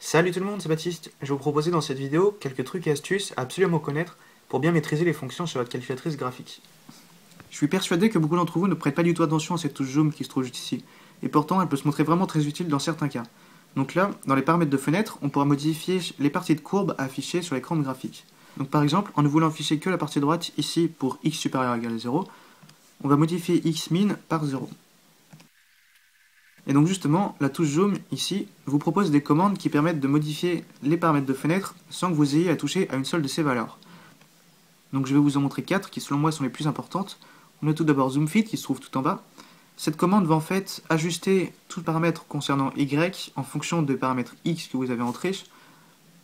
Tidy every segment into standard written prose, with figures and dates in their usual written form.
Salut tout le monde, c'est Baptiste. Je vais vous proposer dans cette vidéo quelques trucs et astuces à absolument connaître pour bien maîtriser les fonctions sur votre calculatrice graphique. Je suis persuadé que beaucoup d'entre vous ne prêtent pas du tout attention à cette touche zoom qui se trouve juste ici, et pourtant elle peut se montrer vraiment très utile dans certains cas. Donc là, dans les paramètres de fenêtre, on pourra modifier les parties de courbe à afficher sur l'écran de graphique. Donc par exemple, en ne voulant afficher que la partie droite ici pour x supérieur ou égal à 0, on va modifier x min par 0. Et donc justement, la touche Zoom, ici, vous propose des commandes qui permettent de modifier les paramètres de fenêtre sans que vous ayez à toucher à une seule de ces valeurs. Donc je vais vous en montrer 4 qui selon moi sont les plus importantes. On a tout d'abord Zoom Fit qui se trouve tout en bas. Cette commande va en fait ajuster tout paramètre concernant Y en fonction des paramètres X que vous avez entrés,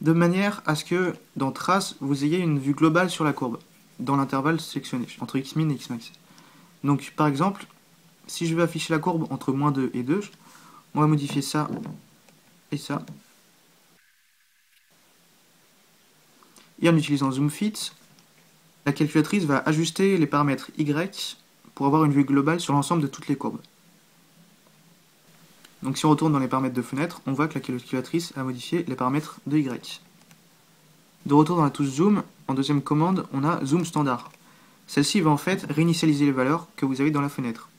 de manière à ce que dans Trace, vous ayez une vue globale sur la courbe, dans l'intervalle sélectionné, entre X min et X max. Donc par exemple, si je veux afficher la courbe entre moins 2 et 2, on va modifier ça et ça. Et en utilisant Zoom Fit, la calculatrice va ajuster les paramètres Y pour avoir une vue globale sur l'ensemble de toutes les courbes. Donc si on retourne dans les paramètres de fenêtre, on voit que la calculatrice a modifié les paramètres de Y. De retour dans la touche Zoom, en deuxième commande, on a Zoom Standard. Celle-ci va en fait réinitialiser les valeurs que vous avez dans la fenêtre.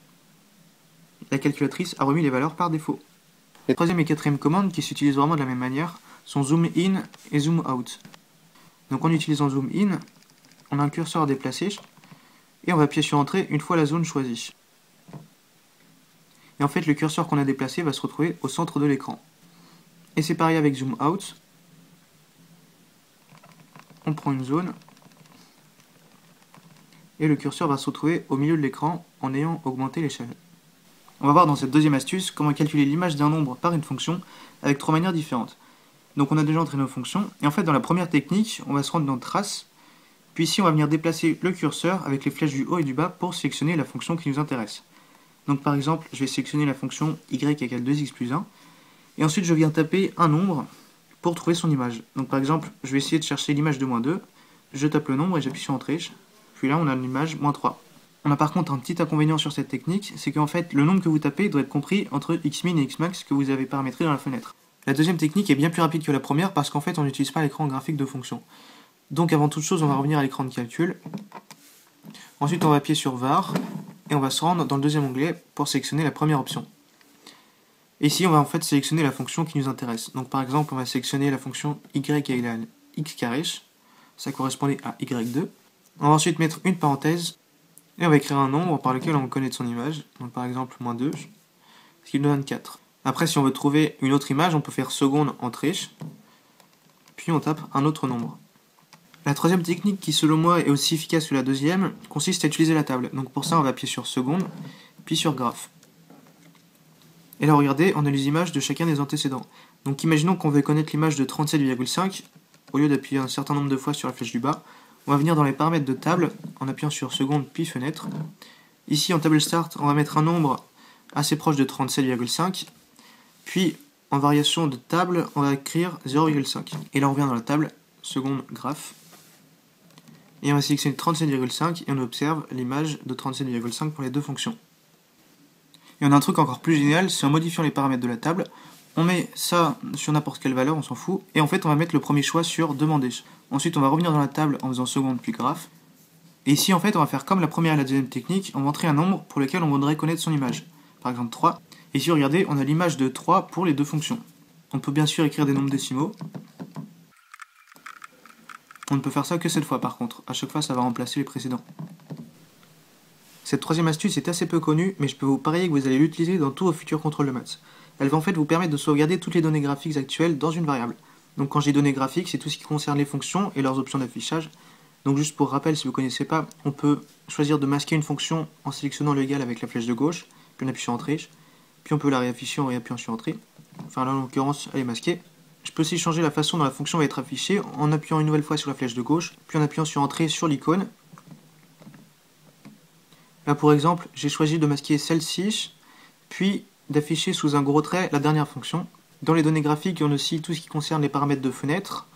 La calculatrice a remis les valeurs par défaut. Les troisième et quatrième commandes, qui s'utilisent vraiment de la même manière, sont Zoom In et Zoom Out. Donc en utilisant Zoom In, on a un curseur à déplacer, et on va appuyer sur Entrée une fois la zone choisie. Et en fait, le curseur qu'on a déplacé va se retrouver au centre de l'écran. Et c'est pareil avec Zoom Out. On prend une zone, et le curseur va se retrouver au milieu de l'écran en ayant augmenté l'échelle. On va voir dans cette deuxième astuce comment calculer l'image d'un nombre par une fonction avec 3 manières différentes. Donc on a déjà entré nos fonctions, et en fait dans la première technique, on va se rendre dans Trace, puis ici on va venir déplacer le curseur avec les flèches du haut et du bas pour sélectionner la fonction qui nous intéresse. Donc par exemple, je vais sélectionner la fonction y égale 2x plus 1, et ensuite je viens taper un nombre pour trouver son image. Donc par exemple, je vais essayer de chercher l'image de moins 2, je tape le nombre et j'appuie sur Entrée, puis là on a l'image moins 3. On a par contre un petit inconvénient sur cette technique, c'est qu'en fait le nombre que vous tapez doit être compris entre xmin et xmax que vous avez paramétré dans la fenêtre. La deuxième technique est bien plus rapide que la première parce qu'en fait on n'utilise pas l'écran graphique de fonction. Donc avant toute chose on va revenir à l'écran de calcul. Ensuite on va appuyer sur var et on va se rendre dans le deuxième onglet pour sélectionner la première option. Et ici on va en fait sélectionner la fonction qui nous intéresse. Donc par exemple on va sélectionner la fonction y égale x carré, ça correspondait à y2. On va ensuite mettre une parenthèse et on va écrire un nombre par lequel on connaît de son image, donc par exemple moins 2, ce qui nous donne 4. Après, si on veut trouver une autre image, on peut faire seconde entrée, puis on tape un autre nombre. La troisième technique, qui selon moi est aussi efficace que la deuxième, consiste à utiliser la table. Donc pour ça, on va appuyer sur seconde, puis sur graphe. Et là, regardez, on a les images de chacun des antécédents. Donc imaginons qu'on veut connaître l'image de 37,5, au lieu d'appuyer un certain nombre de fois sur la flèche du bas, on va venir dans les paramètres de table en appuyant sur seconde puis fenêtre. Ici en table start, on va mettre un nombre assez proche de 37,5. Puis en variation de table, on va écrire 0,5. Et là on revient dans la table, seconde graphe. Et on va sélectionner 37,5 et on observe l'image de 37,5 pour les deux fonctions. Et on a un truc encore plus génial, c'est en modifiant les paramètres de la table, on met ça sur n'importe quelle valeur, on s'en fout, et en fait on va mettre le premier choix sur demander. Ensuite on va revenir dans la table en faisant seconde puis graphe. Et ici en fait on va faire comme la première et la deuxième technique, on va entrer un nombre pour lequel on voudrait connaître son image. Par exemple 3. Et ici regardez, on a l'image de 3 pour les deux fonctions. On peut bien sûr écrire des nombres décimaux. On ne peut faire ça que cette fois par contre, à chaque fois ça va remplacer les précédents. Cette troisième astuce est assez peu connue, mais je peux vous parier que vous allez l'utiliser dans tous vos futurs contrôles de maths. Elle va en fait vous permettre de sauvegarder toutes les données graphiques actuelles dans une variable. Donc quand j'ai données graphiques, c'est tout ce qui concerne les fonctions et leurs options d'affichage. Donc juste pour rappel, si vous ne connaissez pas, on peut choisir de masquer une fonction en sélectionnant le égal avec la flèche de gauche, puis on appuie sur Entrée, puis on peut la réafficher en réappuyant sur Entrée. Enfin là en l'occurrence, elle est masquée. Je peux aussi changer la façon dont la fonction va être affichée en appuyant une nouvelle fois sur la flèche de gauche, puis en appuyant sur Entrée sur l'icône. Là pour exemple, j'ai choisi de masquer celle-ci, puis d'afficher sous un gros trait la dernière fonction. Dans les données graphiques, on a aussi tout ce qui concerne les paramètres de fenêtre,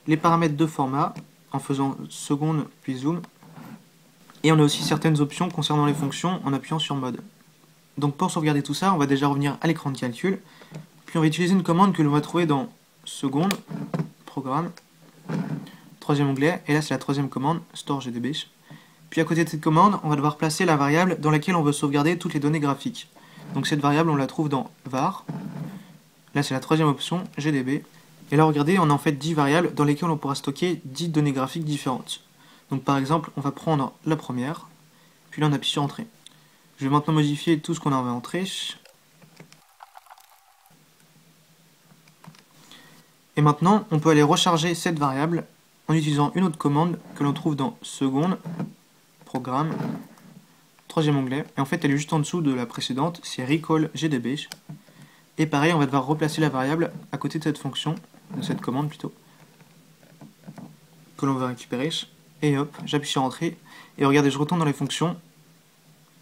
les paramètres de format, en faisant seconde puis zoom, et on a aussi certaines options concernant les fonctions en appuyant sur mode. Donc pour sauvegarder tout ça, on va déjà revenir à l'écran de calcul, puis on va utiliser une commande que l'on va trouver dans seconde, programme, troisième onglet, et là c'est la troisième commande, store GDB. Puis à côté de cette commande, on va devoir placer la variable dans laquelle on veut sauvegarder toutes les données graphiques. Donc cette variable, on la trouve dans var. Là c'est la troisième option, GDB. Et là regardez, on a en fait 10 variables dans lesquelles on pourra stocker 10 données graphiques différentes. Donc par exemple, on va prendre la première, puis là on appuie sur Entrée. Je vais maintenant modifier tout ce qu'on a en entrée. Et maintenant, on peut aller recharger cette variable en utilisant une autre commande que l'on trouve dans seconde, programme, troisième onglet. Et en fait, elle est juste en dessous de la précédente, c'est recall GDB. Et pareil, on va devoir replacer la variable à côté de cette fonction, de cette commande plutôt, que l'on va récupérer. Et hop, j'appuie sur Entrée. Et regardez, je retourne dans les fonctions.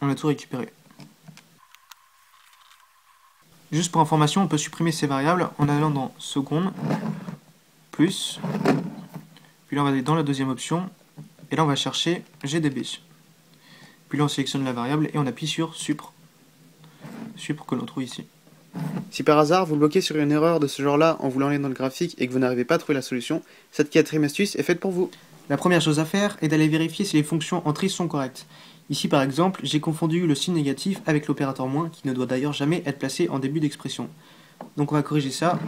On a tout récupéré. Juste pour information, on peut supprimer ces variables en allant dans seconde, plus, puis là on va aller dans la deuxième option, et là on va chercher GDB. Puis là on sélectionne la variable et on appuie sur Supr que l'on trouve ici. Si par hasard vous bloquez sur une erreur de ce genre-là en voulant aller dans le graphique et que vous n'arrivez pas à trouver la solution, cette quatrième astuce est faite pour vous. La première chose à faire est d'aller vérifier si les fonctions entrées sont correctes. Ici par exemple, j'ai confondu le signe négatif avec l'opérateur moins, qui ne doit d'ailleurs jamais être placé en début d'expression. Donc on va corriger ça.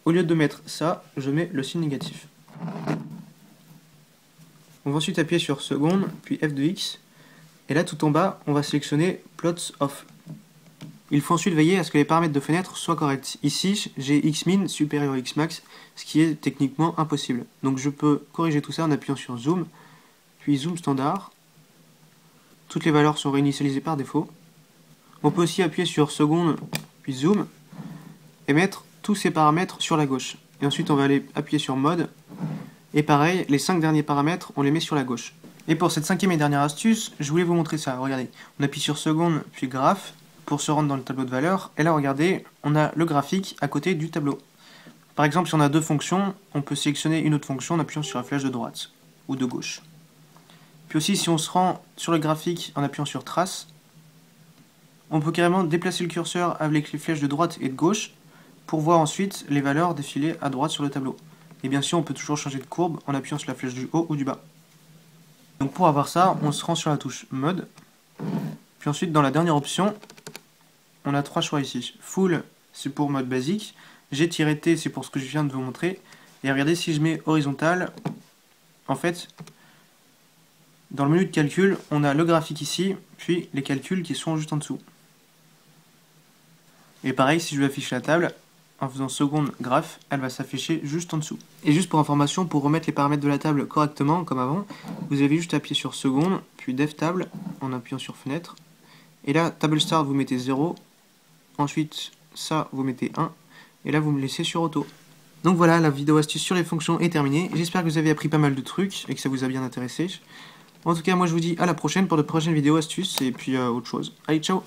Au lieu de mettre ça, je mets le signe négatif. On va ensuite appuyer sur seconde, puis F de X. Et là tout en bas, on va sélectionner Plots Off. Il faut ensuite veiller à ce que les paramètres de fenêtre soient corrects. Ici, j'ai Xmin supérieur à Xmax, ce qui est techniquement impossible. Donc je peux corriger tout ça en appuyant sur Zoom, puis Zoom standard. Toutes les valeurs sont réinitialisées par défaut. On peut aussi appuyer sur seconde, puis Zoom, et mettre tous ces paramètres sur la gauche. Et ensuite on va aller appuyer sur mode, et pareil, les 5 derniers paramètres, on les met sur la gauche. Et pour cette cinquième et dernière astuce, je voulais vous montrer ça. Regardez, on appuie sur seconde, puis graphe, pour se rendre dans le tableau de valeurs, et là regardez, on a le graphique à côté du tableau. Par exemple, si on a deux fonctions, on peut sélectionner une autre fonction en appuyant sur la flèche de droite, ou de gauche. Puis aussi, si on se rend sur le graphique en appuyant sur trace, on peut carrément déplacer le curseur avec les flèches de droite et de gauche, pour voir ensuite les valeurs défiler à droite sur le tableau. Et bien sûr, on peut toujours changer de courbe en appuyant sur la flèche du haut ou du bas. Donc pour avoir ça, on se rend sur la touche mode, puis ensuite dans la dernière option, on a 3 choix ici. Full, c'est pour mode basique. G-T, c'est pour ce que je viens de vous montrer. Et regardez, si je mets horizontal, en fait, dans le menu de calcul, on a le graphique ici, puis les calculs qui sont juste en dessous. Et pareil, si je veux afficher la table, en faisant seconde graphe, elle va s'afficher juste en dessous. Et juste pour information, pour remettre les paramètres de la table correctement, comme avant, vous avez juste appuyé sur seconde, puis dev table, en appuyant sur fenêtre. Et là, table start, vous mettez 0. Ensuite, ça, vous mettez 1. Et là, vous me laissez sur auto. Donc voilà, la vidéo astuce sur les fonctions est terminée. J'espère que vous avez appris pas mal de trucs et que ça vous a bien intéressé. En tout cas, moi, je vous dis à la prochaine pour de prochaines vidéos astuces et puis autre chose. Allez, ciao!